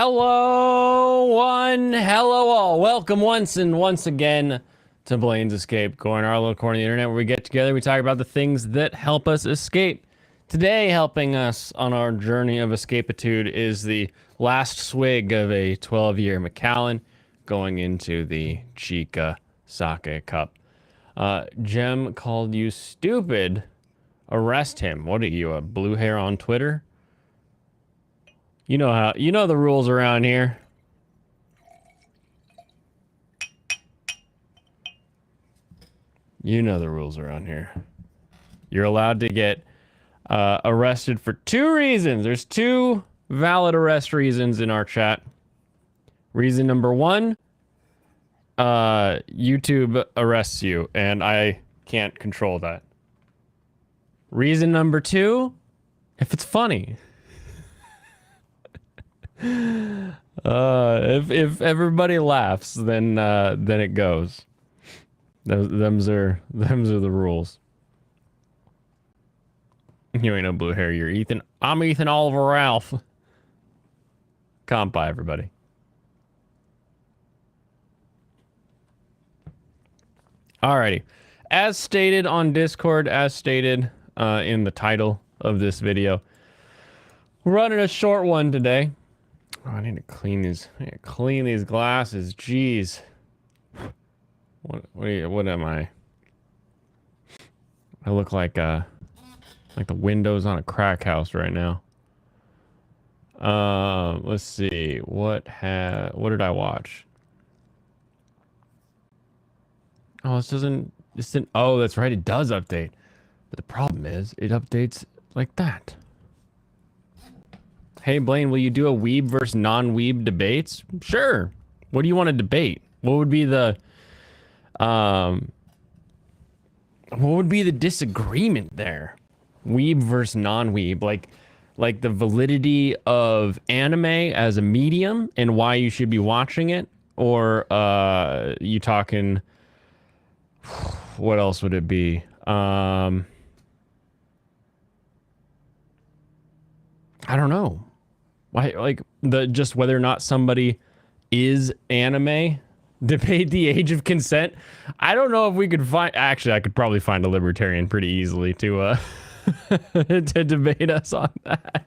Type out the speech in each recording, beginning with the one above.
Hello, one, hello all. Welcome once again to Blaine's Escape, going our little corner of the internet where we get together, we talk about the things that help us escape. Today, helping us on our journey of escapitude is the last swig of a 12-year Macallan going into the Chica Sake Cup. Jem called you stupid. Arrest him. What are you, a blue hair on Twitter? You know the rules around here. You know the rules around here. You're allowed to get arrested for 2 reasons. There's 2 valid arrest reasons in our chat. Reason number 1, YouTube arrests you, and I can't control that. Reason number 2, if it's funny. If everybody laughs, then it goes. Them's are the rules. You ain't no blue hair, you're Ethan. I'm Ethan Oliver Ralph. Compa, everybody. Alrighty. As stated on Discord, as stated in the title of this video, we're running a short one today. Oh, I need to clean these. I need to clean these glasses. Jeez. What am I? I look like the windows on a crack house right now. Let's see. What did I watch? Oh, this didn't. Oh, that's right. It does update. But the problem is, it updates like that. Hey, Blaine, will you do a weeb versus non-weeb debates? Sure. What do you want to debate? What would be the disagreement there? Weeb versus non-weeb, like the validity of anime as a medium and why you should be watching it, or you talking? What else would it be? I don't know. Why, like just whether or not somebody is anime, debate the age of consent. I don't know if we could find. Actually, I could probably find a libertarian pretty easily to to debate us on that.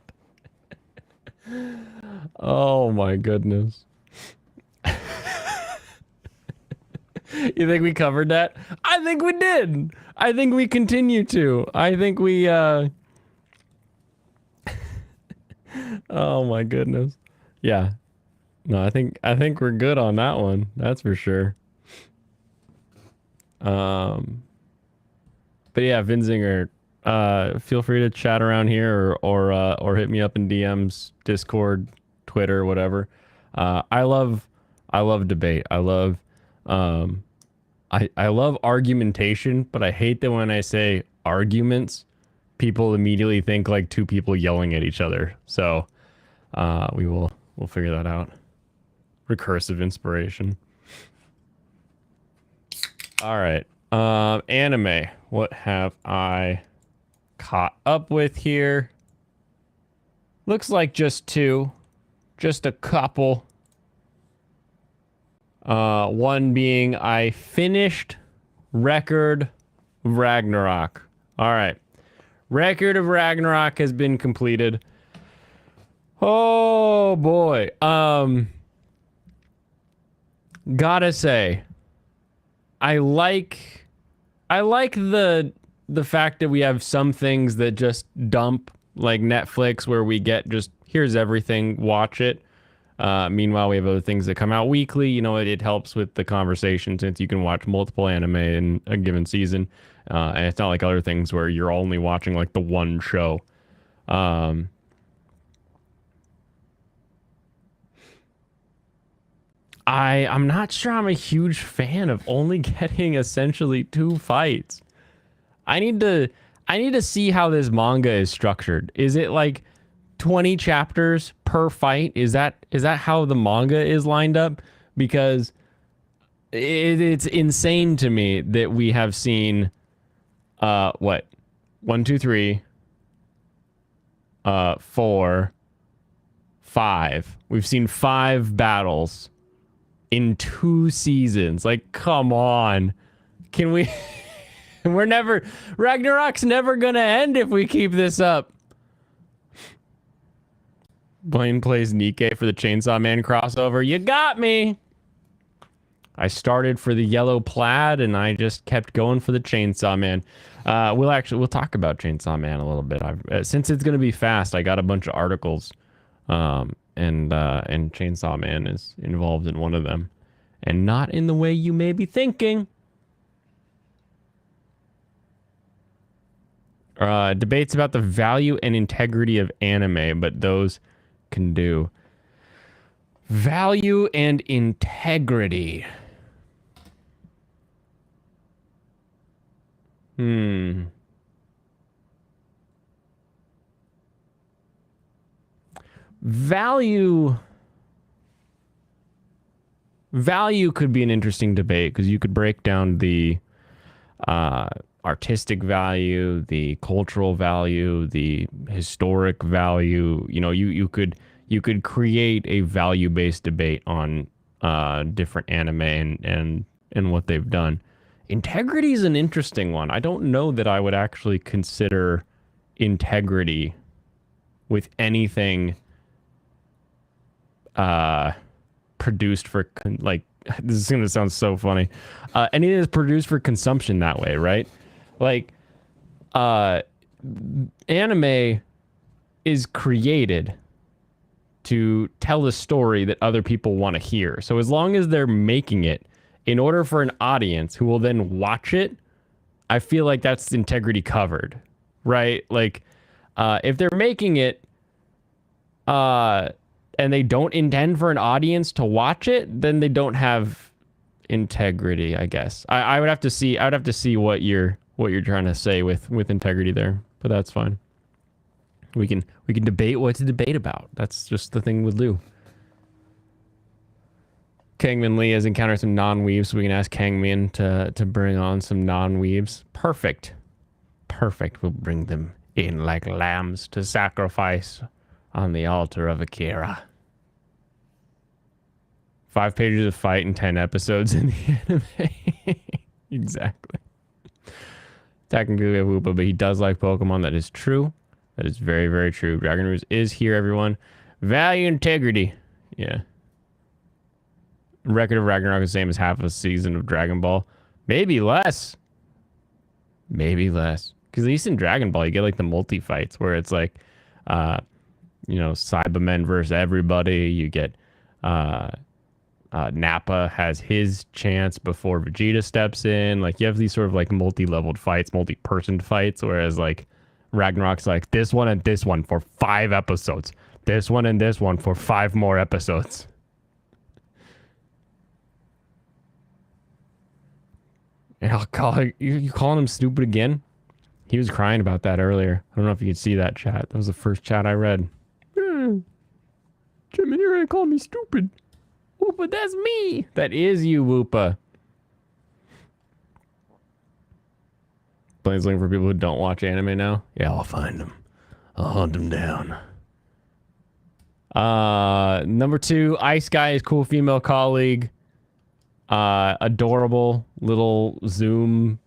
Oh my goodness. You think we covered that? I think we did. I think we continue to. I think we oh my goodness. Yeah. No, I think we're good on that one. That's for sure. But yeah, Vinzinger, feel free to chat around here or hit me up in DMs, Discord, Twitter, whatever. I love debate. I love I love argumentation, but I hate that when I say arguments, people immediately think like 2 people yelling at each other. So we'll figure that out. Recursive inspiration. All right. Anime. What have I caught up with here? Looks like just 2. Just a couple. One being I finished Record of Ragnarok. All right. Record of Ragnarok has been completed. Oh boy. Gotta say, I like the fact that we have some things that just dump, like Netflix, where we get just here's everything, watch it. Meanwhile, we have other things that come out weekly. You know, it helps with the conversation since you can watch multiple anime in a given season. And it's not like other things where you're only watching like the one show. I'm not sure I'm a huge fan of only getting essentially 2 fights. I need to see how this manga is structured. Is it like 20 chapters per fight? Is that how the manga is lined up? Because it's insane to me that we have seen what 1 2 3 4 5. We've seen 5 battles in 2 seasons. Like, come on. Can we... We're never... Ragnarok's never gonna end if we keep this up. Blaine plays Nikke for the Chainsaw Man crossover. You got me! I started for the yellow plaid, and I just kept going for the Chainsaw Man. We'll talk about Chainsaw Man a little bit. Since it's gonna be fast, I got a bunch of articles, and Chainsaw Man is involved in one of them, and not in the way you may be thinking. Debates about the value and integrity of anime, but those can do. Value and integrity. Value could be an interesting debate because you could break down the artistic value, the cultural value, the historic value. You know, you could create a value-based debate on different anime and what they've done. Integrity is an interesting one. I don't know that I would actually consider integrity with anything produced for like, this is going to sound so funny. Anything that's produced for consumption that way, right? Like, anime is created to tell a story that other people want to hear. So as long as they're making it in order for an audience who will then watch it, I feel like that's integrity covered, right? Like, if they're making it, and they don't intend for an audience to watch it, then they don't have integrity, I guess. I would have to see what you're trying to say with integrity there, but that's fine. We can debate what to debate about. That's just the thing we'll do. Kangmin Lee has encountered some non-weaves, so we can ask Kangmin to bring on some non-weaves. Perfect. We'll bring them in like lambs to sacrifice on the altar of Akira. 5 pages of fight and 10 episodes in the anime. Exactly. Technically a Whoopa, but he does like Pokemon. That is true. That is very, very true. Dragon Roost is here, everyone. Value integrity. Yeah. Record of Ragnarok is the same as half a season of Dragon Ball. Maybe less. Because at least in Dragon Ball, you get like the multi-fights where it's like, Cybermen versus everybody. You get Nappa has his chance before Vegeta steps in. Like, you have these sort of like multi-leveled fights, multi-person fights, whereas like Ragnarok's like this one and this one for 5 episodes. This one and this one for 5 more episodes. And I'll call you calling him stupid again? He was crying about that earlier. I don't know if you could see that chat. That was the first chat I read. Jimmy, you're gonna call me stupid. Whoopa, that's me. That is you, Whoopa. Blaine's looking for people who don't watch anime now. Yeah, I'll find them. I'll hunt them down. Number 2, Ice Guy's cool female colleague. Adorable little Zoom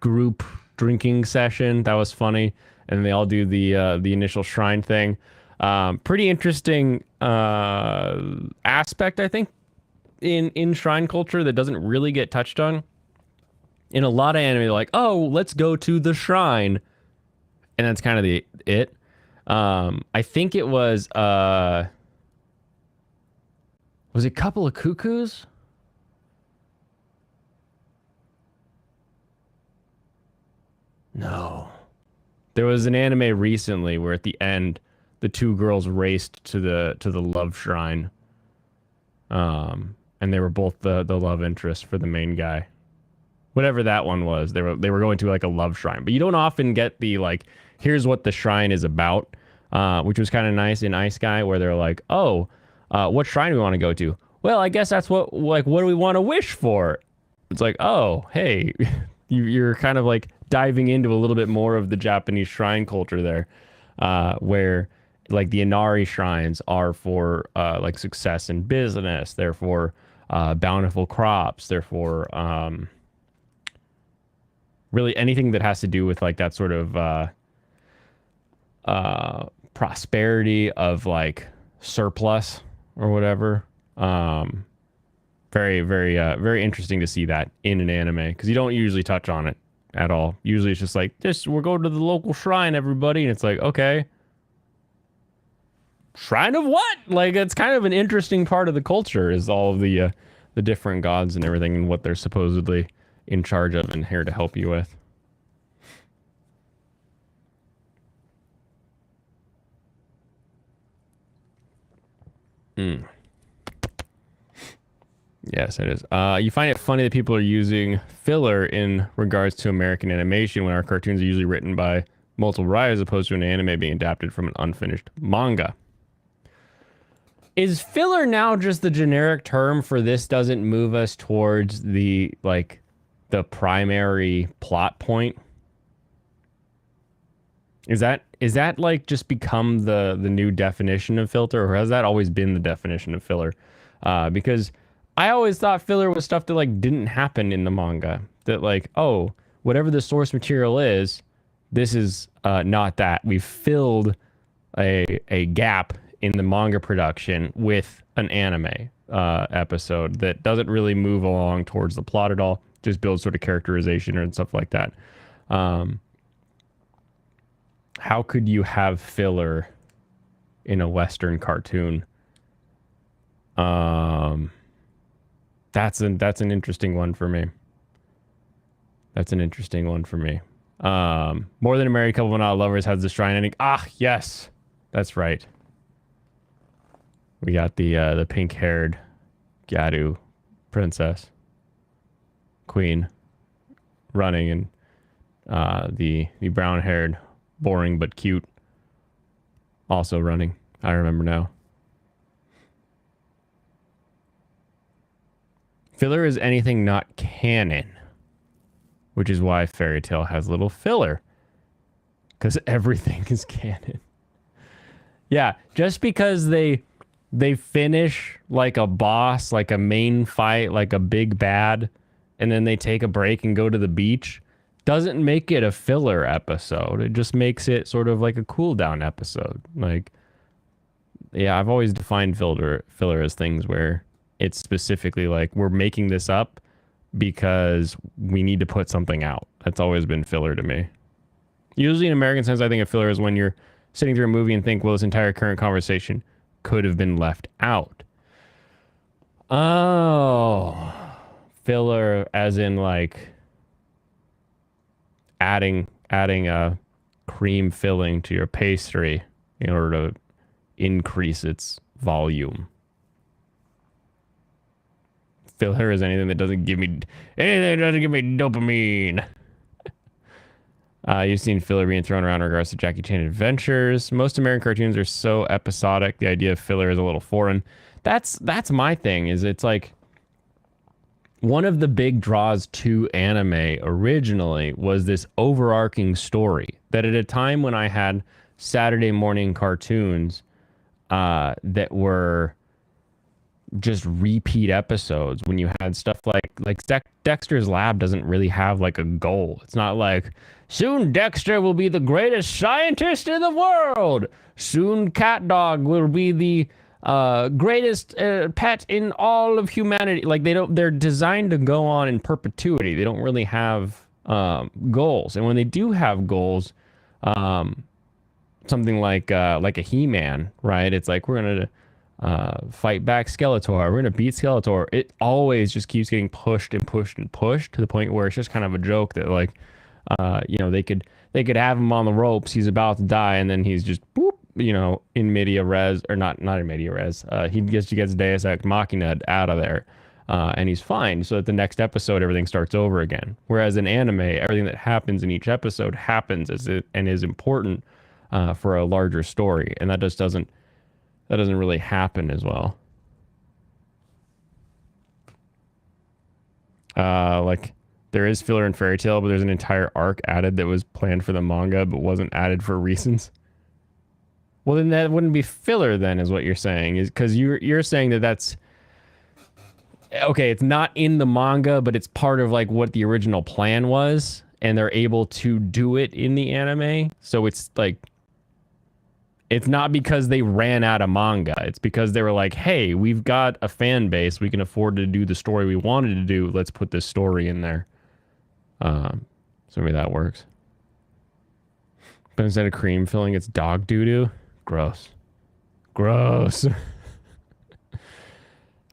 group drinking session. That was funny. And they all do the initial shrine thing. Pretty interesting aspect, I think, in shrine culture that doesn't really get touched on. In a lot of anime, they're like, oh, let's go to the shrine. And that's kind of it. I think it was it Couple of Cuckoos? No. There was an anime recently where at the end, the 2 girls raced to the love shrine. And they were both the love interest for the main guy. Whatever that one was, they were going to like a love shrine. But you don't often get the like, here's what the shrine is about, which was kind of nice in Ice Guy, where they're like, oh, what shrine do we want to go to? Well, I guess that's what do we want to wish for? It's like, oh, hey, you're kind of like diving into a little bit more of the Japanese shrine culture there, where like the Inari shrines are for like success in business. They're for bountiful crops. They're for really anything that has to do with like that sort of prosperity of like surplus or whatever. Very, very, very interesting to see that in an anime because you don't usually touch on it at all. Usually it's just like, we're going to the local shrine, everybody. And it's like, okay. Shrine of what? Like, it's kind of an interesting part of the culture is all of the different gods and everything and what they're supposedly in charge of and here to help you with. Yes, it is. You find it funny that people are using filler in regards to American animation when our cartoons are usually written by multiple writers as opposed to an anime being adapted from an unfinished manga. Is filler now just the generic term for this doesn't move us towards the primary plot point? Is that like just become the new definition of filler, or has that always been the definition of filler? Because I always thought filler was stuff that like didn't happen in the manga. That like, oh, whatever the source material is, this is not that. We've filled a gap in the manga production with an anime episode that doesn't really move along towards the plot at all. Just builds sort of characterization and stuff like that. How could you have filler in a Western cartoon? That's an interesting one for me. That's an interesting one for me. More Than a Married Couple but Not Lovers has the shrine ending. Ah, yes, that's right. We got the pink-haired Gadu princess, queen, running, and the brown-haired, boring but cute, also running. I remember now. Filler is anything not canon, which is why Fairy Tail has little filler, because everything is canon. Yeah, just because they finish like a boss, like a main fight, like a big bad, and then they take a break and go to the beach, doesn't make it a filler episode. It just makes it sort of like a cool down episode. Like, yeah, I've always defined filler as things where it's specifically like we're making this up because we need to put something out. That's always been filler to me. Usually in American sense, I think a filler is when you're sitting through a movie and think, well, this entire current conversation could have been left out. Oh, filler as in like adding a cream filling to your pastry in order to increase its volume. Filler is anything that doesn't give me dopamine. You've seen filler being thrown around in regards to Jackie Chan Adventures. Most American cartoons are so episodic. The idea of filler is a little foreign. That's my thing. Is it's like one of the big draws to anime originally was this overarching story that at a time when I had Saturday morning cartoons that were just repeat episodes, when you had stuff like Dexter's Lab doesn't really have like a goal. It's not like soon Dexter will be the greatest scientist in the world. Soon CatDog will be the greatest pet in all of humanity. Like they're designed to go on in perpetuity. They don't really have goals. And when they do have goals, something like a He-Man, right? It's like we're gonna fight back Skeletor. We're gonna beat Skeletor. It always just keeps getting pushed and pushed and pushed to the point where it's just kind of a joke that like, they could have him on the ropes. He's about to die, and then he's just boop, in media res, or not in media res. He gets Deus Ex Machina out of there, and he's fine. So at the next episode, everything starts over again. Whereas in anime, everything that happens in each episode happens and is important for a larger story, and that just doesn't really happen as well. Like there is filler in Fairy Tail, but there's an entire arc added that was planned for the manga but wasn't added for reasons. Well, then that wouldn't be filler. Then is what you're saying is because you're saying that that's okay. It's not in the manga, but it's part of like what the original plan was, and they're able to do it in the anime. So it's like it's not because they ran out of manga. It's because they were like, hey, we've got a fan base. We can afford to do the story we wanted to do. Let's put this story in there. So maybe that works. But instead of cream filling, it's dog doo-doo. Gross. Gross.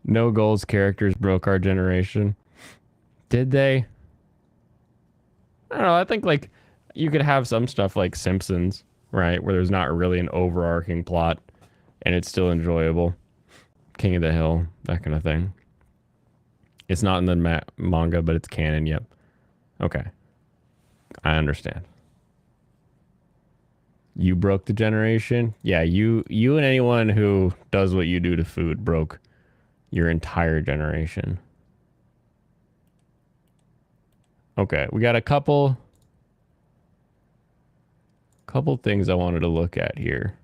No goals characters broke our generation. Did they? I don't know. I think like you could have some stuff like Simpsons, right? Where there's not really an overarching plot and it's still enjoyable. King of the Hill, that kind of thing. It's not in the manga, but it's canon. Yep. Okay. I understand. You broke the generation? Yeah, you and anyone who does what you do to food broke your entire generation. Okay, we got a couple things I wanted to look at here.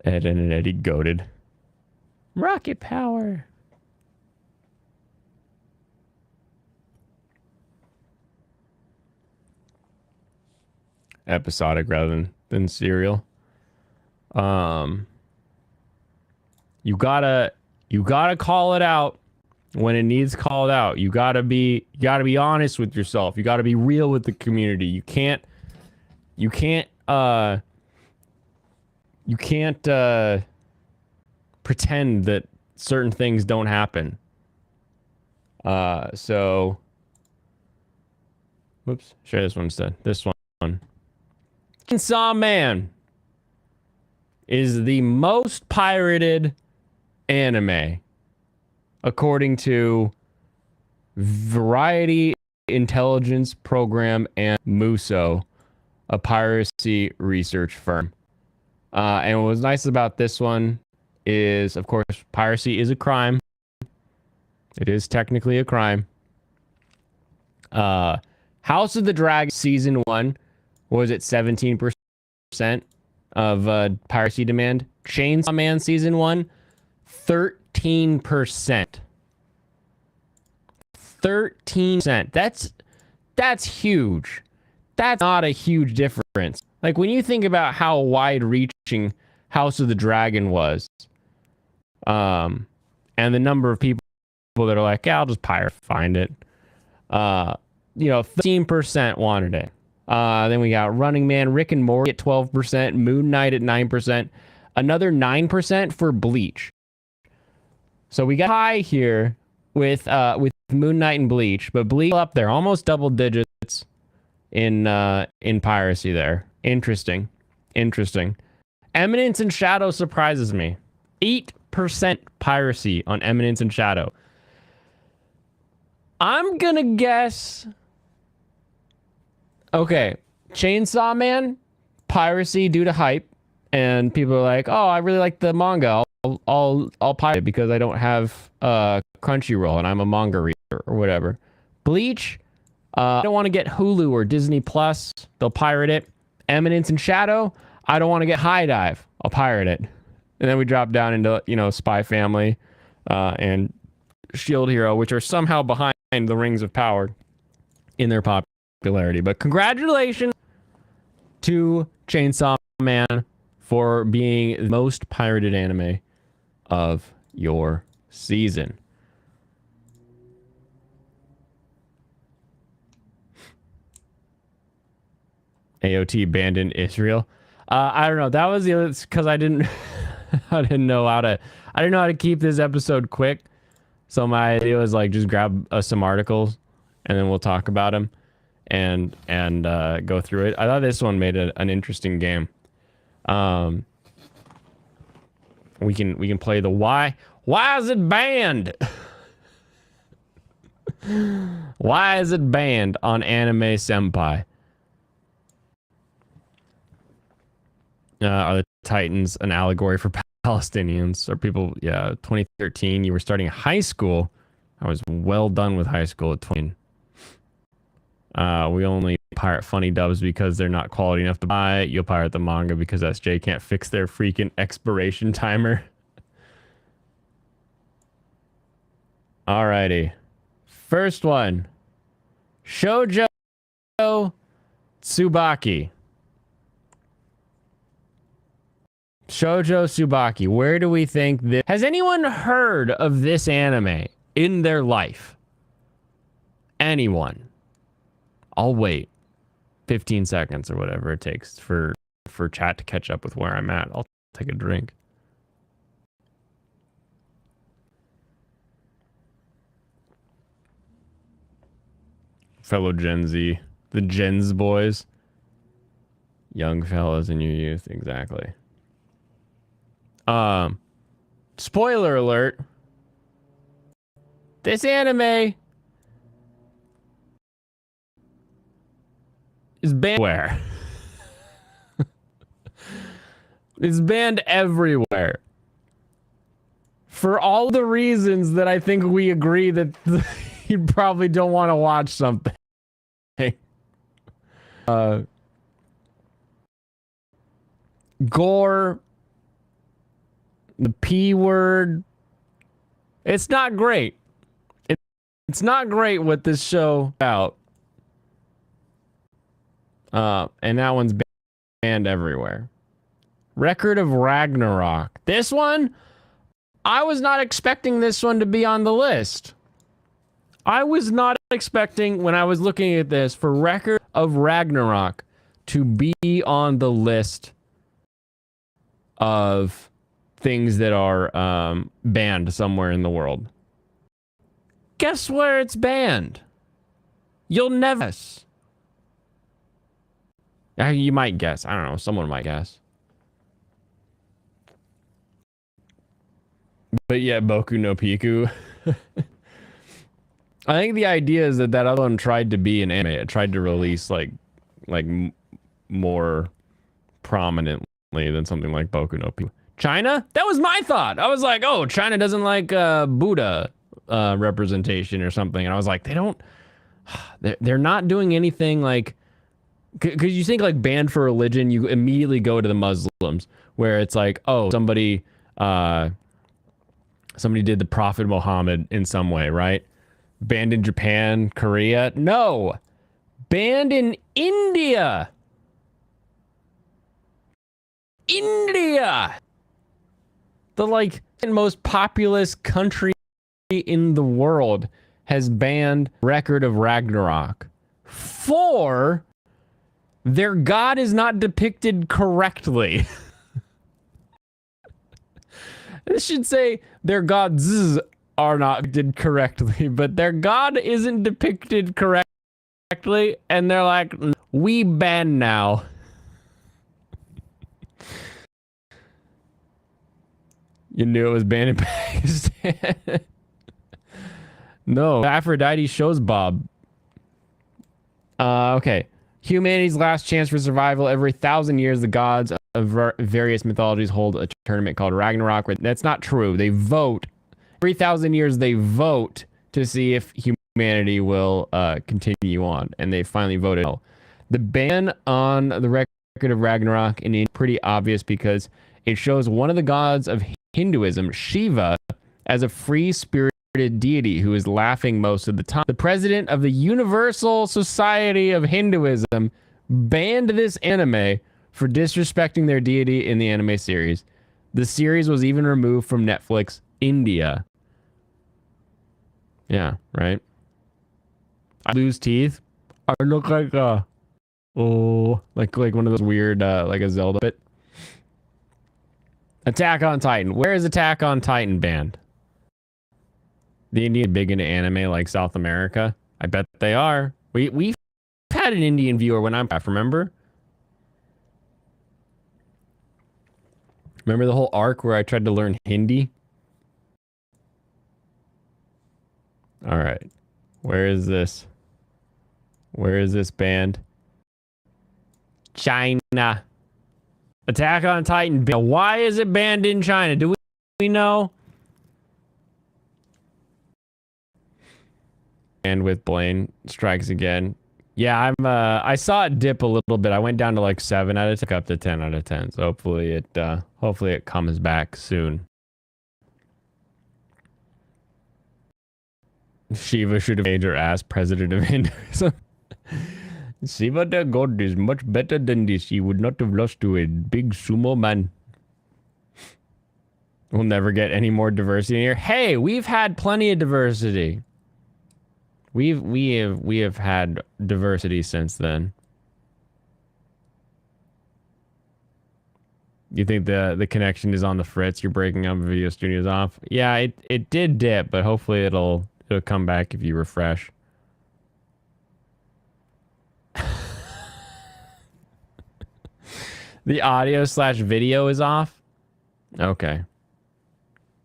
Ed and Eddie goated. Rocket power. Episodic rather than serial. You gotta call it out when it needs called out. You gotta be honest with yourself. You gotta be real with the community. You can't pretend that certain things don't happen. So whoops, share this one instead. This one. Chainsaw Man is the most pirated anime according to Variety Intelligence Program and Muso, a piracy research firm. And what was nice about this one is, of course, piracy is a crime. It is technically a crime. House of the Dragon Season 1 was at 17% of piracy demand. Chainsaw Man Season 1, 13%. 13%. That's huge. That's not a huge difference. Like when you think about how wide-reaching House of the Dragon was, and the number of people that are like, yeah, I'll just find it. 13% wanted it. Then we got Running Man, Rick and Morty at 12%, Moon Knight at 9%, another 9% for Bleach. So we got high here with Moon Knight and Bleach, but Bleach up there, almost double digits in piracy there. Interesting. Eminence and Shadow surprises me. 8% piracy on Eminence and Shadow. I'm gonna guess. Okay, Chainsaw Man, piracy due to hype, and people are like, "Oh, I really like the manga. I'll pirate it because I don't have Crunchyroll and I'm a manga reader or whatever." Bleach, I don't want to get Hulu or Disney Plus. They'll pirate it. Eminence and Shadow, I don't want to get High Dive. I'll pirate it. And then we drop down into Spy Family, and Shield Hero, which are somehow behind the Rings of Power in their popularity. But congratulations to Chainsaw Man for being the most pirated anime of your season. AOT banned in Israel. I don't know. That was the other, because I didn't know how to keep this episode quick. So my idea was like just grab some articles and then we'll talk about them and go through it. I thought this one made an interesting game. We can play the why is it banned? Why is it banned on Anime Senpai? Are the Titans an allegory for Palestinians? Or people, 2013, you were starting high school. I was well done with high school at 20. We only pirate funny dubs because they're not quality enough to buy. You'll pirate the manga because SJ can't fix their freaking expiration timer. Alrighty. First one. Shoujo Tsubaki. Shoujo Tsubaki. Where do we think this... Has anyone heard of this anime in their life? Anyone? I'll wait 15 seconds or whatever it takes for chat to catch up with where I'm at. I'll take a drink. Fellow Gen Z. The Gens boys. Young fellas in your youth. Exactly. Spoiler alert. This anime is banned everywhere. It's banned everywhere. For all the reasons that I think we agree that you probably don't want to watch something. Gore, the P word. It's not great. It's not great what this show about. And that one's banned everywhere. Record of Ragnarok. This one, I was not expecting this one to be on the list. I was not expecting, when I was looking at this, for Record of Ragnarok to be on the list of things that are banned somewhere in the world. Guess where it's banned? You'll never guess. You might guess. I don't know. Someone might guess. But yeah, Boku no Pico. I think the idea is that other one tried to be an anime. It tried to release like more prominently than something like Boku no Pico. China? That was my thought. I was like, oh, China doesn't like Buddha representation or something. And I was like, they're not doing anything like, because you think like banned for religion, you immediately go to the Muslims, where it's like, oh, somebody did the Prophet Muhammad in some way, right? Banned in Japan, Korea. No, banned in India. India, the like most populous country in the world, has banned Record of Ragnarok for their god is not depicted correctly. This should say their gods are not depicted correctly, but their god isn't depicted correctly, and they're like, we ban now. You knew it was banned in Pakistan. No, Aphrodite shows Bob. Okay. Humanity's last chance for survival. Every 1,000 years, the gods of various mythologies hold a tournament called Ragnarok. That's not true. They vote. Every 1,000 years, they vote to see if humanity will continue on. And they finally voted no. The ban on the Record of Ragnarok is pretty obvious because it shows one of the gods of Hinduism, Shiva, as a free-spirited deity who is laughing most of the time. The president of the Universal Society of Hinduism banned this anime for disrespecting their deity in the anime series. The series was even removed from Netflix India. Yeah, right? I lose teeth. I look like like one of those weird like a Zelda bit. Attack on Titan. Where is Attack on Titan banned? The Indian big into anime like South America? I bet they are. We've had an Indian viewer when I'm half, remember? Remember the whole arc where I tried to learn Hindi? All right. Where is this? Where is this banned? China. Attack on Titan. Why is it banned in China? Do we know? And with Blaine strikes again. Yeah, I saw it dip a little bit. I went down to like 7 out of 10, up to 10 out of 10. So hopefully it comes back soon. Shiva should have made her ass president of Hinduism. Shiva the god is much better than this. He would not have lost to a big sumo man. We'll never get any more diversity here. Hey, we've had plenty of diversity. We have had diversity since then. You think the connection is on the fritz? You're breaking up Video Studios off. Yeah, it did dip, but hopefully it'll come back if you refresh. The audio / video is off? Okay.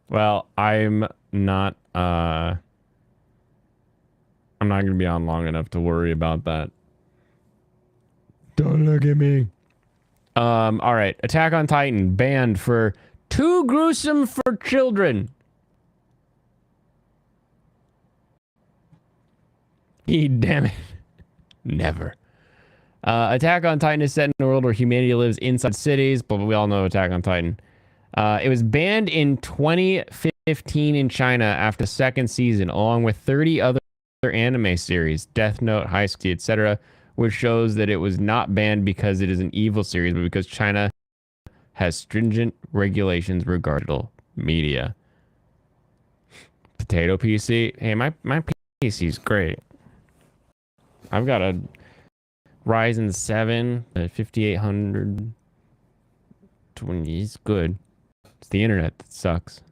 Well, I'm not going to be on long enough to worry about that. Don't look at me. All right. Attack on Titan banned for too gruesome for children. Damn it. Never. Attack on Titan is set in a world where humanity lives inside cities, but we all know Attack on Titan. It was banned in 2015 in China after the second season, along with 30 other anime series, Death Note, High School, etc., which shows that it was not banned because it is an evil series, but because China has stringent regulations regarding media. Potato PC. Hey, my PC is great. I've got a Ryzen 7 at 5800. It's good. It's the internet that sucks.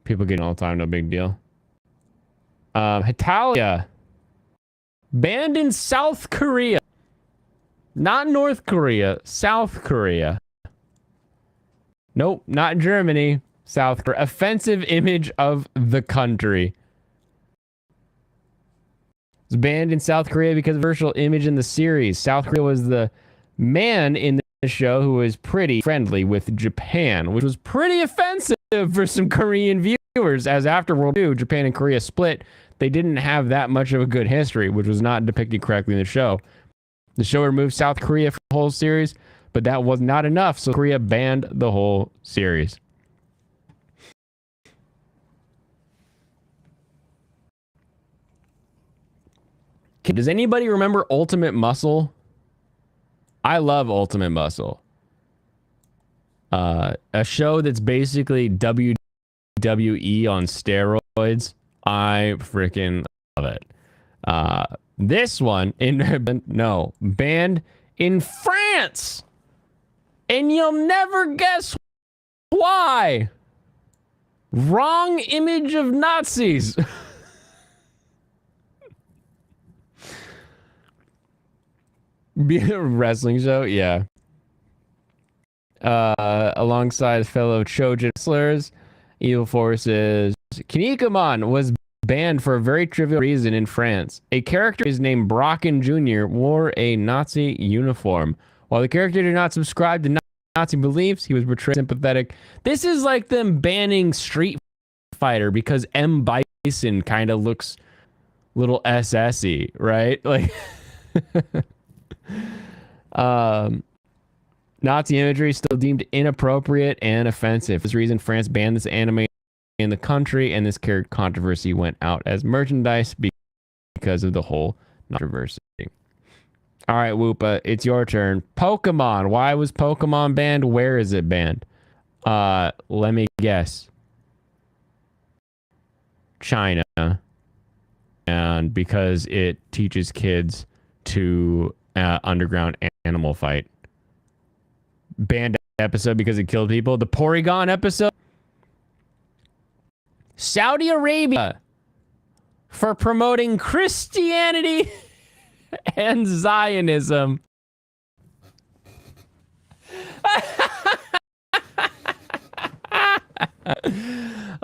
People getting all the time, no big deal. Hetalia. Banned in South Korea. Not North Korea. South Korea. Nope, not Germany. South Korea. Offensive image of the country. It's banned in South Korea because of virtual image in the series. South Korea was the man in the show who was pretty friendly with Japan, which was pretty offensive for some Korean viewers, as after World War II, Japan and Korea split. They didn't have that much of a good history, which was not depicted correctly in the show. The show removed South Korea from the whole series, but that was not enough, so Korea banned the whole series. Does anybody remember Ultimate Muscle? I love Ultimate Muscle. A show that's basically WWE on steroids. I freaking love it. This one banned in France, and you'll never guess why. Wrong image of Nazis. Be a wrestling show, yeah. Alongside fellow Chojin wrestlers, Evil Forces. Kinnikuman was banned for a very trivial reason in France. A character is named Brocken Jr. wore a Nazi uniform. While the character did not subscribe to Nazi beliefs, he was portrayed sympathetic. This is like them banning Street Fighter because M. Bison kind of looks little SS-y, right? Like... Nazi imagery is still deemed inappropriate and offensive. For this reason, France banned this anime in the country, and this controversy went out as merchandise because of the whole controversy. All right, Whoopa, it's your turn. Pokemon. Why was Pokemon banned? Where is it banned? Let me guess. China. And because it teaches kids to underground animal fight. Banned episode because it killed people. The Porygon episode. Saudi Arabia for promoting Christianity and Zionism.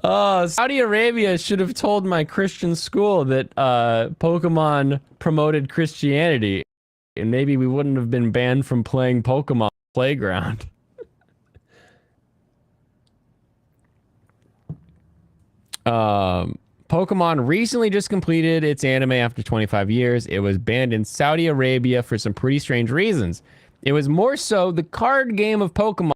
Oh, Saudi Arabia should have told my Christian school that Pokemon promoted Christianity, and maybe we wouldn't have been banned from playing Pokemon Playground. Pokemon recently just completed its anime after 25 years. It was banned in Saudi Arabia for some pretty strange reasons. It was more so the card game of Pokemon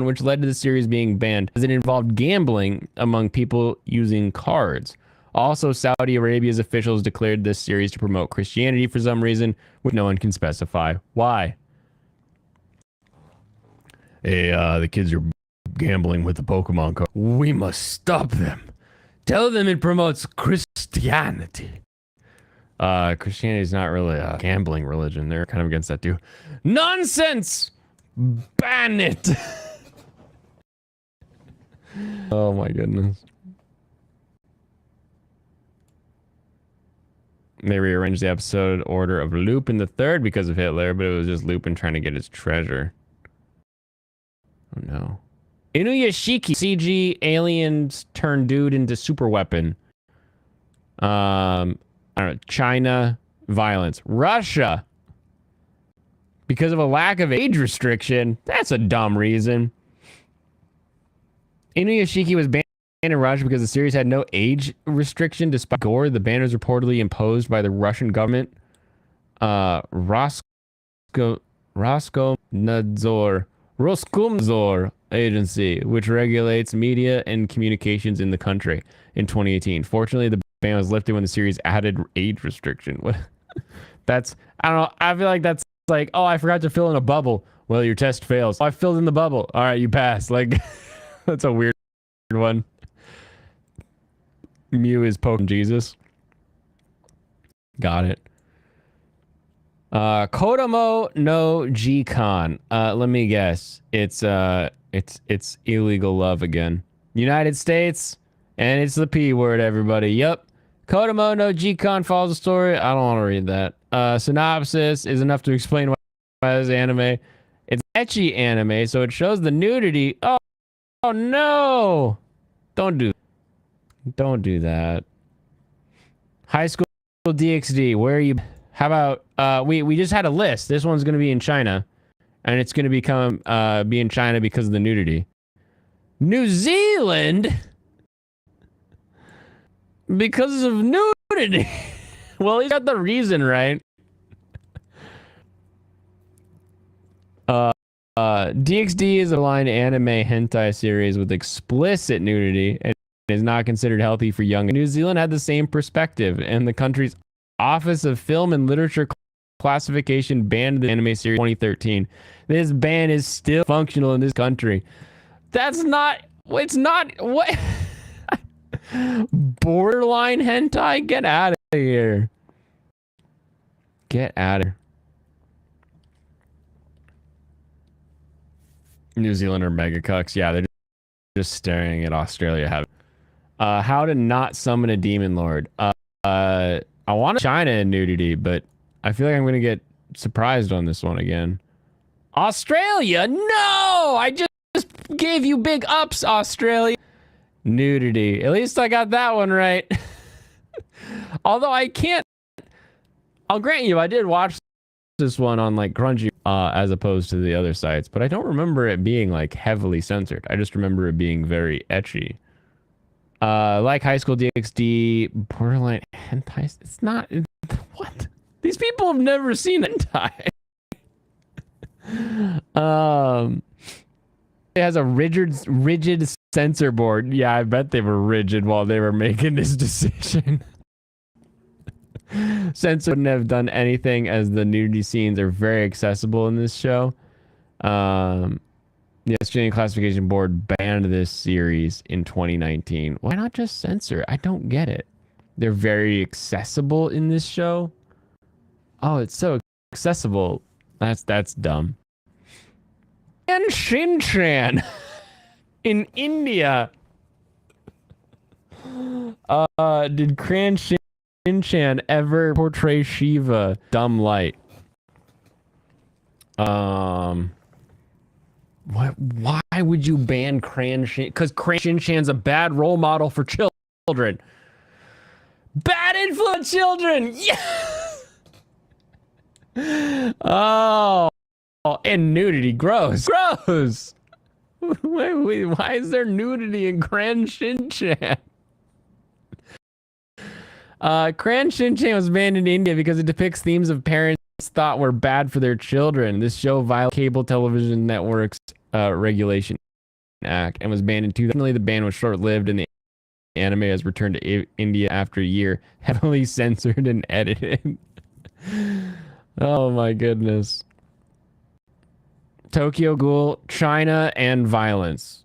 which led to the series being banned, as it involved gambling among people using cards. Also, Saudi Arabia's officials declared this series to promote Christianity for some reason, which no one can specify why. Hey, the kids are gambling with the Pokemon card. We must stop them. Tell them it promotes Christianity. Christianity is not really a gambling religion. They're kind of against that too. Nonsense! Ban it! Oh my goodness. They rearranged the episode order of Lupin the Third because of Hitler, but it was just Lupin trying to get his treasure. Oh no. Inuyashiki CG aliens turn dude into super weapon. I don't know. China violence. Russia. Because of a lack of age restriction. That's a dumb reason. Inuyashiki was banned in Russia because the series had no age restriction despite gore. The ban was reportedly imposed by the Russian government. Roskomnadzor agency, which regulates media and communications in the country in 2018. Fortunately, the ban was lifted when the series added age restriction. What? That's, I don't know. I feel like that's like, oh, I forgot to fill in a bubble. Well, your test fails. Oh, I filled in the bubble. All right, you passed. Like, that's a weird one. Mew is Pokemon Jesus. Got it. Kodomo no G-Con. Let me guess. It's illegal love again. United States, and it's the P word, everybody. Yep. Kodomo no G-Con follows the story. I don't want to read that. Synopsis is enough to explain why this anime. It's ecchi anime, so it shows the nudity. Oh no! Don't do that. High School DxD, where are you? How about we just had a list. This one's gonna be in China, and it's gonna become be in China because of the nudity. New Zealand because of nudity. Well, he's got the reason right. DxD is a line anime hentai series with explicit nudity and is not considered healthy for young. New Zealand had the same perspective, and the country's Office of Film and Literature Classification banned the anime series in 2013. This ban is still functional in this country. That's not, it's not, what? Borderline hentai? Get out of here. Get out of here. New Zealand are mega cucks. Yeah, they're just staring at Australia. How to not summon a demon lord. I want China in nudity, but I feel like I'm gonna get surprised on this one again. Australia? No! I just gave you big ups, Australia. Nudity. At least I got that one right. Although I can't... I'll grant you, I did watch this one on like Crunchy as opposed to the other sites, but I don't remember it being like heavily censored. I just remember it being very ecchi. Like High School DxD, borderline hentai. It's not. What? These people have never seen hentai. It has a rigid censor board. Yeah, I bet they were rigid while they were making this decision. Censor wouldn't have done anything, as the nudity scenes are very accessible in this show. The Australian Classification Board banned this series in 2019. Why not just censor? I don't get it. They're very accessible in this show. Oh, it's so accessible. That's dumb. And Shin-chan in India. Did Cran Shin-chan ever portray Shiva dumb light? What? Why would you ban Cran Shin? Because Cran Shin-chan's a bad role model for children. Bad influence children! Yes! Oh, and nudity. Gross. Gross! Wait, why is there nudity in Cran Shin-chan? Cran Shin-chan was banned in India because it depicts themes of parents thought were bad for their children. This show violated cable television networks regulation act and was banned in 2000. The ban was short-lived and the anime has returned to India after a year, heavily censored and edited. Oh my goodness. Tokyo Ghoul, China and violence.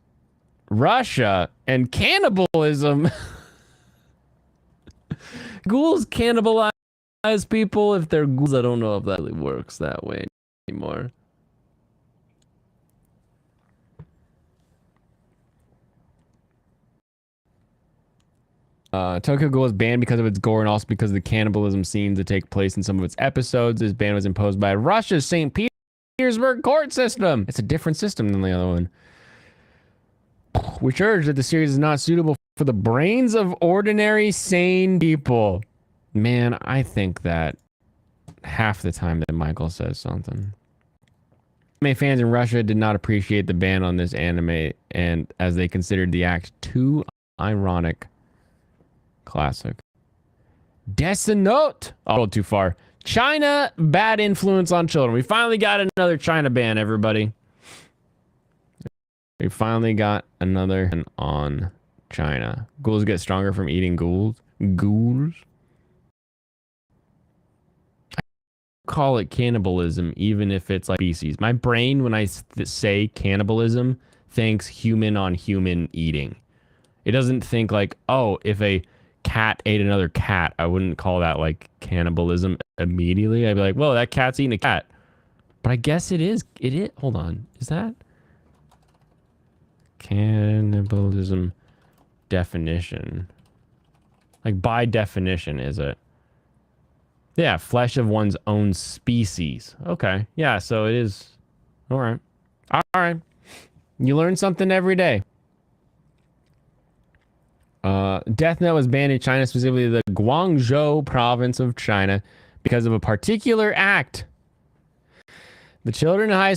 Russia and cannibalism. Ghouls cannibalize people if they're ghouls. I don't know if that really works that way anymore. Tokyo Ghoul was banned because of its gore and also because of the cannibalism scenes that take place in some of its episodes. This ban was imposed by Russia's St. Petersburg court system. It's a different system than the other one, which urged that the series is not suitable for the brains of ordinary, sane people. Man, I think that half the time that Michael says something. Anime fans in Russia did not appreciate the ban on this anime, and as they considered the act too ironic. Classic. Death Note. Oh, a little too far. China, bad influence on children. We finally got another China ban, everybody. We finally got another one on China. Ghouls get stronger from eating ghouls. Ghouls. I call it cannibalism, even if it's like species. My brain, when I say cannibalism, thinks human on human eating. It doesn't think like, oh, if a cat ate another cat, I wouldn't call that like cannibalism immediately. I'd be like, whoa, that cat's eating a cat. But I guess it is. It is. Hold on. Is that cannibalism definition? Like by definition, is it? Yeah, flesh of one's own species. Okay. Yeah, so it is. All right. All right. You learn something every day. Death Note was banned in China, specifically the Guangzhou province of China, because of a particular act. The children in high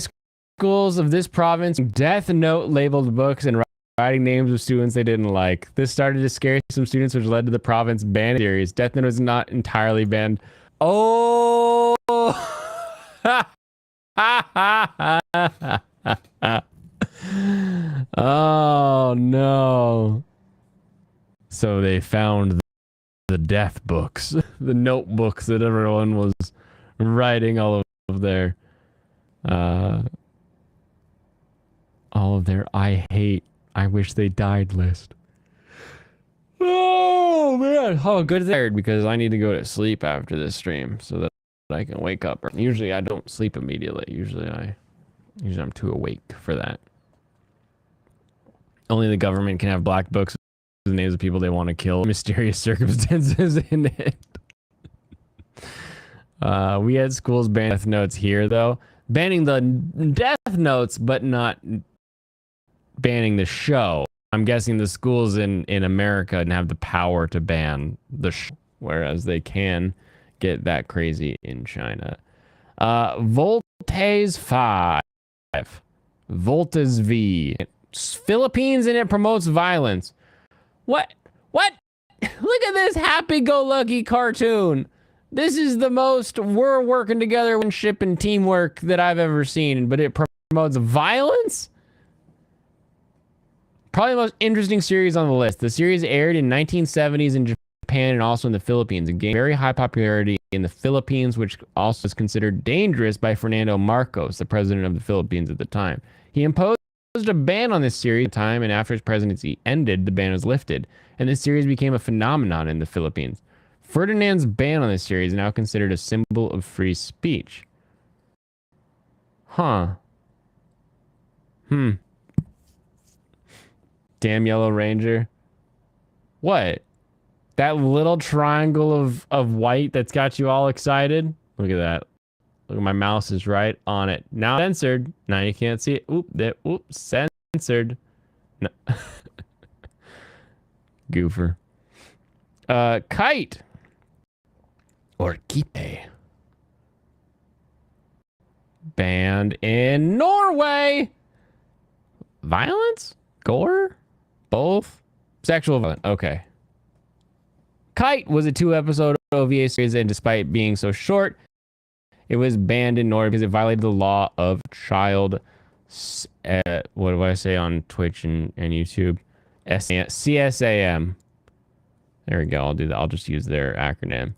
schools of this province Death Note labeled books and writing names of students they didn't like. This started to scare some students, which led to the province banning series. Death Note was not entirely banned. Oh! Oh no. So they found the death books, the notebooks that everyone was writing all of their I hate, I wish they died list. Oh man. Oh, good there, because I need to go to sleep after this stream so that I can wake up. Usually I don't sleep immediately. Usually I'm too awake for that. Only the government can have black books with the names of people they want to kill. Mysterious circumstances in it. We had schools ban death notes here though. Banning the death notes, but not banning the show. I'm guessing the schools in America didn't have the power to ban the show, whereas they can get that crazy in China. Voltes 5. Voltes V. Philippines and it promotes violence. What? Look at this happy-go-lucky cartoon. This is the most we're working together and ship and teamwork that I've ever seen, but it promotes violence? Probably the most interesting series on the list. The series aired in 1970s in Japan and also in the Philippines. It gained very high popularity in the Philippines, which also is considered dangerous by Fernando Marcos, the president of the Philippines at the time. He imposed a ban on this series at the time, and after his presidency ended, the ban was lifted, and this series became a phenomenon in the Philippines. Ferdinand's ban on this series is now considered a symbol of free speech. Huh. Damn Yellow Ranger. What? That little triangle of white that's got you all excited? Look at that. Look, my mouse is right on it. Now censored. Now you can't see it. Oop, censored. No. Goofer. Kite. Or Kipe. Banned in Norway. Violence? Gore? Both? Sexual violence. Okay. Kite was a 2-episode OVA series, and despite being so short, it was banned in Norway because it violated the law of child. What do I say on Twitch and YouTube? CSAM. There we go. I'll do that. I'll just use their acronym.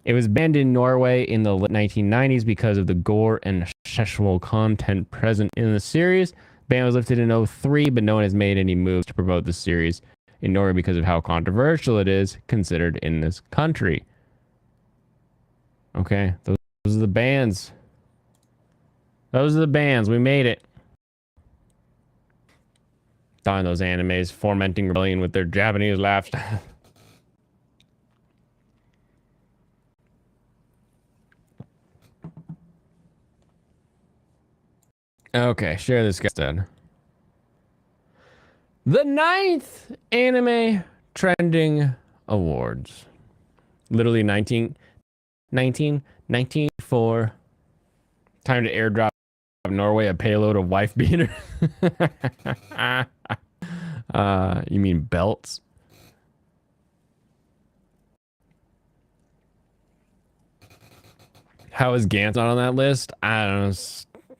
It was banned in Norway in the 1990s because of the gore and sexual content present in the series. Ban was lifted in 2003, but no one has made any moves to promote the series in Norway because of how controversial it is considered in this country. Okay, those are the bans. Those are the bans. We made it. Darn those animes fomenting rebellion with their Japanese laughs. Okay, share this guy instead. The 9th Anime Trending Awards. Literally 1994. Time to airdrop Norway a payload of wife beater. You mean belts? How is Gantz not on that list? I don't know.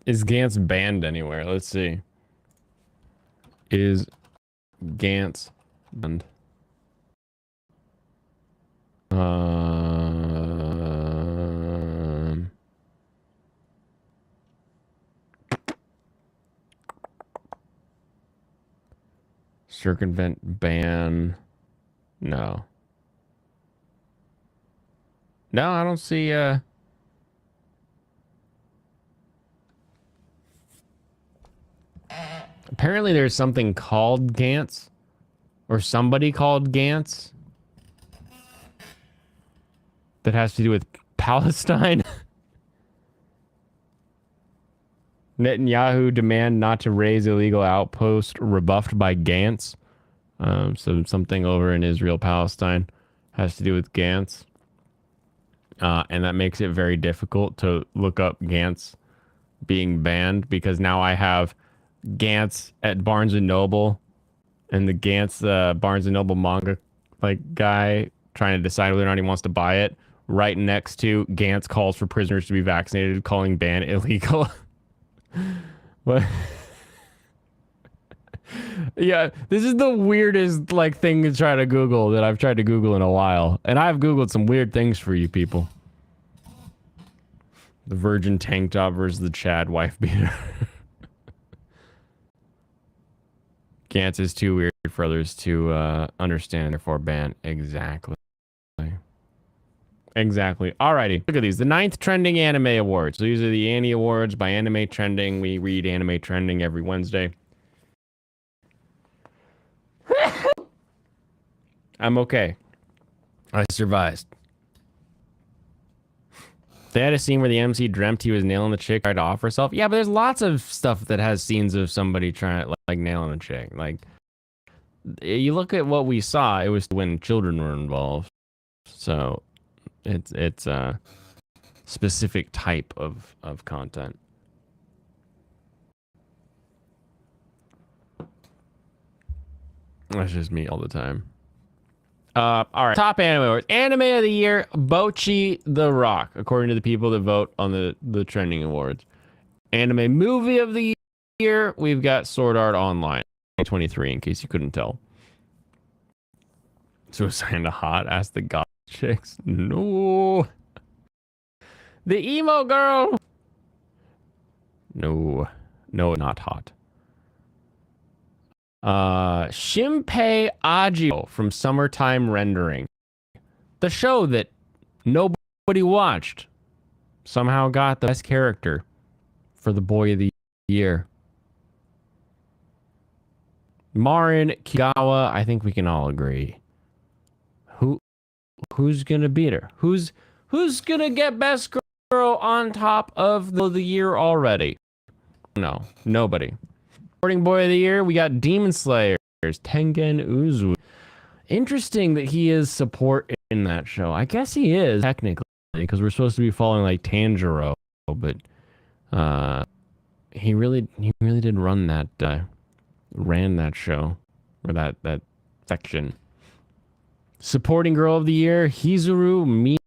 Is Gantz banned anywhere? Let's see. Is Gantz banned? Circumvent ban. No. No, I don't see apparently there's something called Gantz, or somebody called Gantz, that has to do with Palestine. Netanyahu demand not to raise illegal outpost rebuffed by Gantz. So something over in Israel, Palestine has to do with Gantz. And that makes it very difficult to look up Gantz being banned, because now I have Gantz at Barnes and Noble, and the Gantz Barnes and Noble manga guy trying to decide whether or not he wants to buy it, right next to Gantz calls for prisoners to be vaccinated, calling ban illegal. What? Yeah, this is the weirdest thing to try to Google that I've tried to Google in a while, and I've Googled some weird things for you people. The virgin tank top versus the Chad wife beater. Gantz is too weird for others to understand, therefore ban. Exactly. Exactly. Alrighty. Look at these. The 9th Trending Anime Awards. So these are the Annie Awards by Anime Trending. We read Anime Trending every Wednesday. I'm okay. I survived. They had a scene where the MC dreamt he was nailing the chick, tried to off herself. Yeah, but there's lots of stuff that has scenes of somebody trying to nailing a chick. You look at what we saw, it was when children were involved. So it's a specific type of content. That's just me all the time. All right. Top anime awards. Anime of the year, Bocchi the Rock, according to the people that vote on the trending awards. Anime movie of the year, we've got Sword Art Online 2023, in case you couldn't tell. Suicide Hot, ask the god chicks. No. The emo girl. No, not hot. Shinpei Agio from Summertime Rendering. The show that nobody watched somehow got the best character for the boy of the year. Marin Kigawa, I think we can all agree. Who's gonna beat her? Who's gonna get best girl on top of the year already? No, nobody. Supporting boy of the year, we got Demon Slayers, Tengen Uzui. Interesting that he is support in that show. I guess he is technically, because we're supposed to be following Tanjiro, but he really did run that ran that show, or that section. Supporting Girl of the Year, Hizuru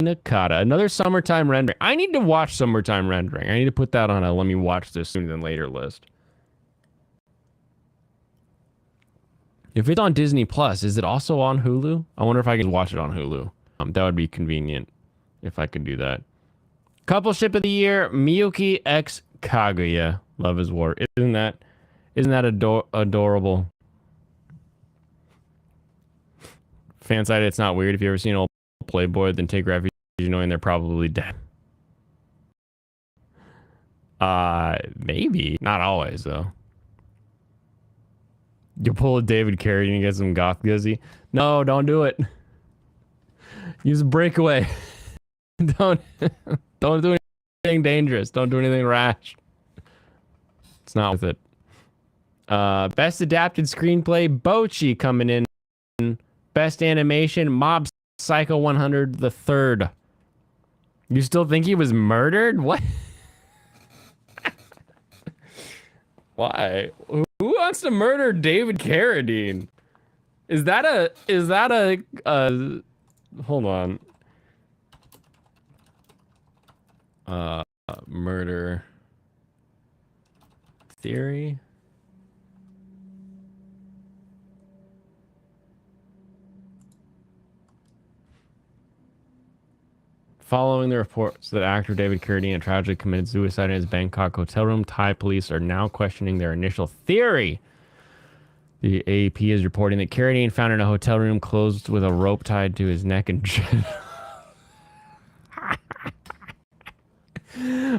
Minakata. Another Summertime Rendering. I need to watch Summertime Rendering. I need to put that on a let me watch this sooner than later list. If it's on Disney Plus, is it also on Hulu? I wonder if I can watch it on Hulu. That would be convenient if I could do that. Coupleship of the Year, Miyuki X Kaguya. Love is War. Isn't that adorable? Fanside, it's not weird if you ever seen an old Playboy, then take refuge knowing they're probably dead. Maybe. Not always, though. You pull a David Carradine and get some goth guzzy. No, don't do it. Use a breakaway. don't do anything dangerous. Don't do anything rash. It's not worth it. Best adapted screenplay, Bocchi coming in. Best animation, Mob Psycho 100 the Third. You still think he was murdered? What? Why? Who wants to murder David Carradine? Is that a hold on. Murder theory? Following the reports that actor David Carradine tragically committed suicide in his Bangkok hotel room, Thai police are now questioning their initial theory. The AAP is reporting that Carradine found in a hotel room closed with a rope tied to his neck and chin.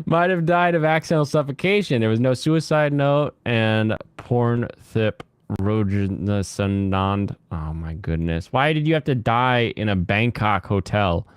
Might have died of accidental suffocation. There was no suicide note, and Pornthip Rojanasanand. Oh my goodness. Why did you have to die in a Bangkok hotel?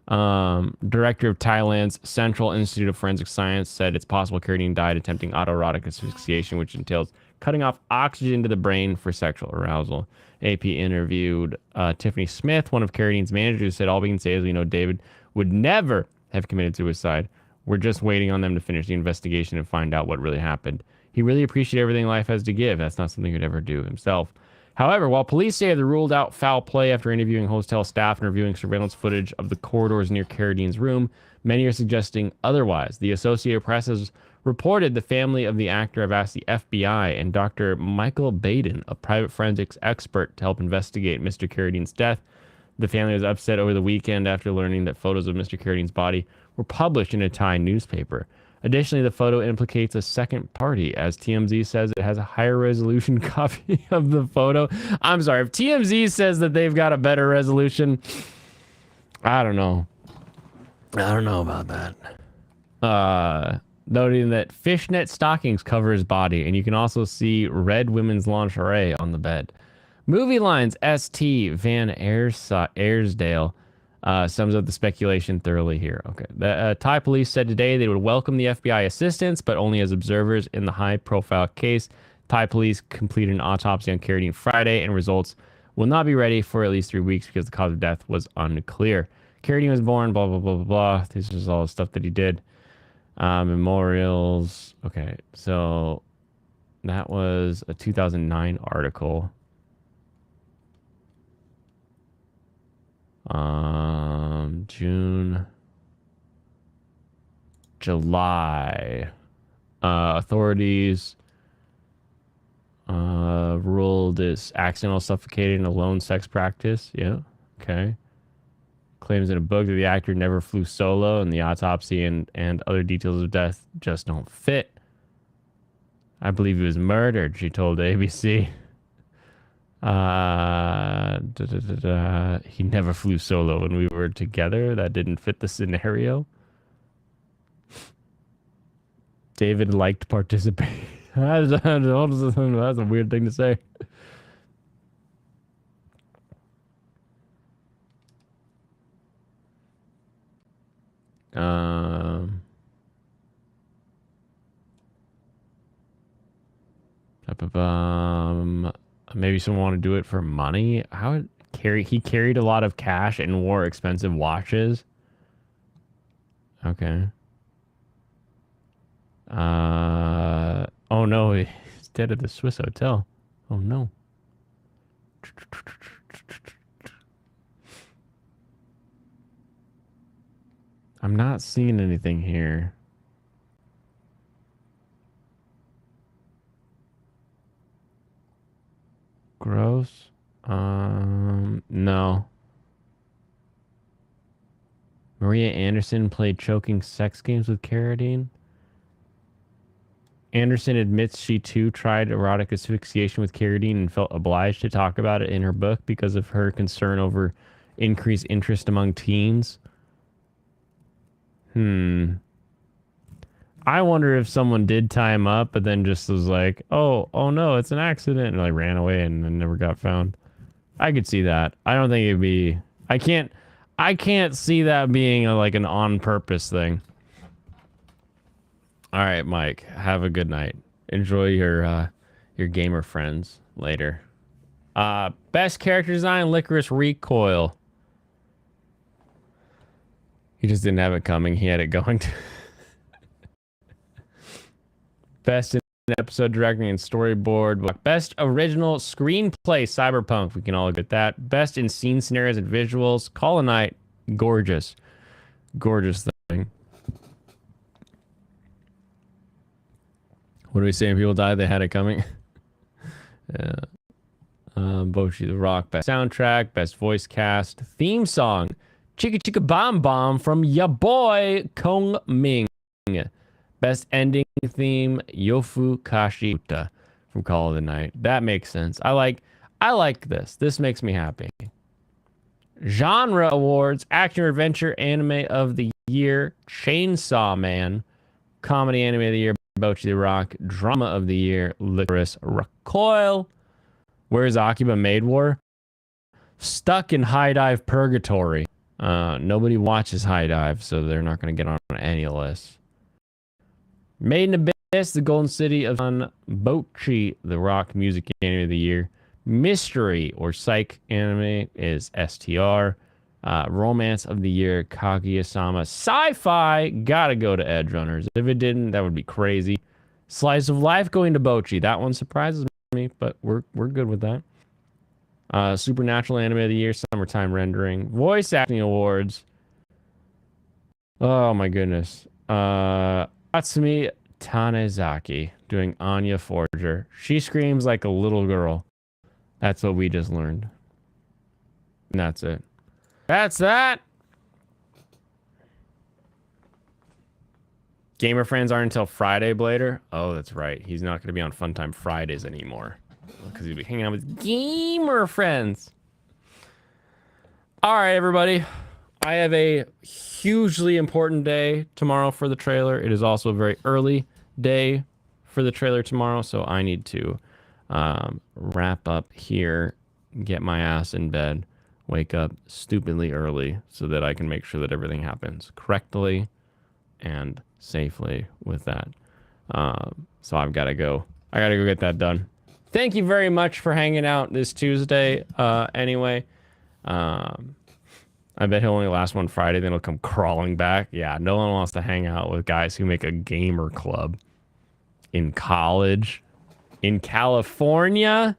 Director of Thailand's Central Institute of Forensic Science said it's possible Carradine died attempting autoerotic asphyxiation, which entails cutting off oxygen to the brain for sexual arousal. AP interviewed Tiffany Smith, one of Carradine's managers, who said, all we can say is we know David would never have committed suicide. We're just waiting on them to finish the investigation and find out what really happened. He really appreciated everything life has to give. That's not something he'd ever do himself. However, while police say they ruled out foul play after interviewing hotel staff and reviewing surveillance footage of the corridors near Carradine's room, many are suggesting otherwise. The Associated Press has reported the family of the actor have asked the FBI and Dr. Michael Baden, a private forensics expert, to help investigate Mr. Carradine's death. The family was upset over the weekend after learning that photos of Mr. Carradine's body were published in a Thai newspaper. Additionally, the photo implicates a second party, as TMZ says it has a higher resolution copy of the photo. I'm sorry, if TMZ says that they've got a better resolution, I don't know. I don't know about that. Noting that fishnet stockings cover his body, and you can also see red women's lingerie on the bed. Movie Lines ST Van Ayersdale sums up the speculation thoroughly here. Okay. The Thai police said today they would welcome the FBI assistance, but only as observers in the high-profile case. Thai police completed an autopsy on Carradine Friday, and results will not be ready for at least 3 weeks because the cause of death was unclear. Carradine was born, blah, blah, blah, blah, blah. This is all the stuff that he did. Memorials. Okay, so that was a 2009 article. June, July. Authorities ruled this accidental suffocating in a lone sex practice. Yeah, okay. Claims in a book that the actor never flew solo, and the autopsy and other details of death just don't fit. I believe he was murdered, she told ABC. He never flew solo when we were together. That didn't fit the scenario. David liked participating. That's a weird thing to say. Maybe someone want to do it for money. He carried a lot of cash and wore expensive watches. Okay. Oh no, he's dead at the Swiss hotel. Oh no. I'm not seeing anything here. Gross. No. Maria Anderson played choking sex games with Carradine. Anderson admits she too tried erotic asphyxiation with Carradine and felt obliged to talk about it in her book because of her concern over increased interest among teens. I wonder if someone did tie him up, but then just was like, oh no, it's an accident, and like ran away and then never got found. I could see that. I don't think it'd be. I can't see that being like an on purpose thing. All right, Mike. Have a good night. Enjoy your gamer friends later. Best character design: Licorice Recoil. He just didn't have it coming. He had it going. Best in episode directing and storyboard. Best original screenplay, Cyberpunk. We can all get that. Best in scene scenarios and visuals, Call of Night. Gorgeous. Gorgeous thing. What are we saying? People died, they had it coming. Yeah. Bochi the Rock. Best soundtrack. Best voice cast. Theme song. Chicka Chicka Bomb Bomb from ya boy Kong Ming. Best ending theme, Yofu Kashi Uta from Call of the Night. That makes sense. I like this. This makes me happy. Genre awards: action or adventure anime of the year, Chainsaw Man. Comedy anime of the year, Bochi the Rock. Drama of the year, Licorice Recoil. Where's Akiba Maid War? Stuck in High Dive Purgatory. Nobody watches High Dive, so they're not going to get on any list. Made in Abyss, the Golden City of Sun. Bochi the Rock music anime of the year. Mystery or psych anime is STR. Romance of the year, Kaguya-sama. Sci-fi, gotta go to Edge Runners. If it didn't, that would be crazy. Slice of Life going to Bochi. That one surprises me, but we're good with that. Supernatural anime of the year, Summertime Rendering. Voice acting awards. Oh my goodness. Tatsumi Tanezaki doing Anya Forger. She screams like a little girl. That's what we just learned. And that's it. That's that. Gamer Friends aren't until Friday, Blader. Oh, that's right. He's not going to be on Funtime Fridays anymore because he'll be hanging out with Gamer Friends. All right, everybody. I have a hugely important day tomorrow for the trailer. It is also a very early day for the trailer tomorrow, so I need to wrap up here, get my ass in bed, wake up stupidly early so that I can make sure that everything happens correctly and safely with that. So I've got to go. I got to go get that done. Thank you very much for hanging out this Tuesday. Anyway, I bet he'll only last one Friday, then he'll come crawling back. Yeah, no one wants to hang out with guys who make a gamer club in college, in California.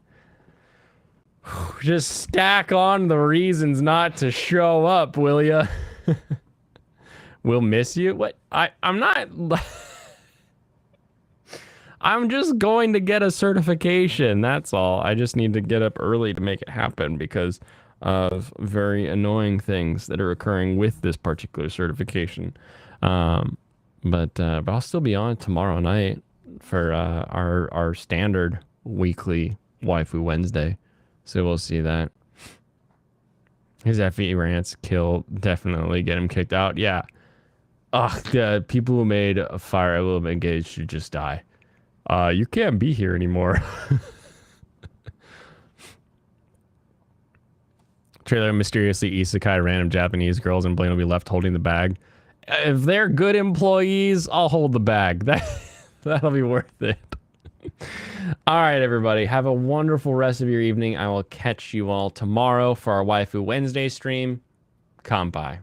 Just stack on the reasons not to show up, will ya? We'll miss you. What? I'm not. I'm just going to get a certification. That's all. I just need to get up early to make it happen because of very annoying things that are occurring with this particular certification. But I'll still be on tomorrow night for our standard weekly Waifu Wednesday. So we'll see that. His FE rants definitely get him kicked out. Yeah. Ugh, the people who made a Fire Emblem Engage should just die. You can't be here anymore. Trailer mysteriously isekai random Japanese girls and Blaine will be left holding the bag. If they're good employees, I'll hold the bag. That'll be worth it. All right, everybody. Have a wonderful rest of your evening. I will catch you all tomorrow for our Waifu Wednesday stream. Kanpai.